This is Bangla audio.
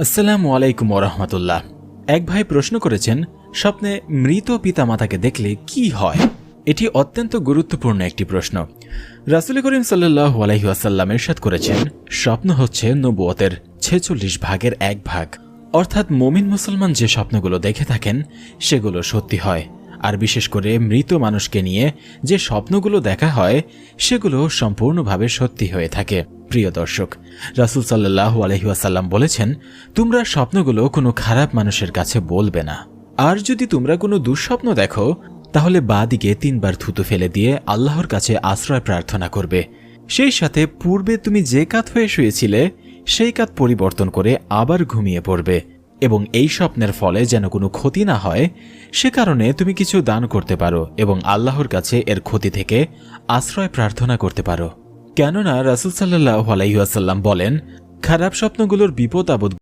আসসালামু আলাইকুম ওরহমতুল্লাহ। এক ভাই প্রশ্ন করেছেন, স্বপ্নে মৃত পিতামাতাকে দেখলে কি হয়? এটি অত্যন্ত গুরুত্বপূর্ণ একটি প্রশ্ন। রাসূল করিম সাল্লাল্লাহু আলাইহি ওয়াসাল্লাম ইরশাদ করেছেন, স্বপ্ন হচ্ছে নবুয়তের 46 ভাগের 1 ভাগ। অর্থাৎ মুমিন মুসলমান যে স্বপ্নগুলো দেখে থাকেন সেগুলো সত্যি হয়, আর বিশেষ করে মৃত মানুষকে নিয়ে যে স্বপ্নগুলো দেখা হয় সেগুলো সম্পূর্ণভাবে সত্যি হয়ে থাকে। প্রিয় দর্শক, রাসূল সাল্লাল্লাহু আলাইহি ওয়াসাল্লাম বলেছেন, তোমরা স্বপ্নগুলো কোনো খারাপ মানুষের কাছে বলবে না। আর যদি তোমরা কোনো দুঃস্বপ্ন দেখো তাহলে বাঁ দিকে 3 বার থুতু ফেলে দিয়ে আল্লাহর কাছে আশ্রয় প্রার্থনা করবে। সেই সাথে পূর্বে তুমি যে কাত হয়ে শুয়েছিলে সেই কাত পরিবর্তন করে আবার ঘুমিয়ে পড়বে, এবং এই স্বপ্নের ফলে যেন কোনো ক্ষতি না হয় সে কারণে তুমি কিছু দান করতে পারো এবং আল্লাহর কাছে এর ক্ষতি থেকে আশ্রয় প্রার্থনা করতে পারো। কেননা রাসূল সাল্লাল্লাহু আলাইহি ওয়াসাল্লাম বলেন, খারাপ স্বপ্নগুলোর বিপদ আপদ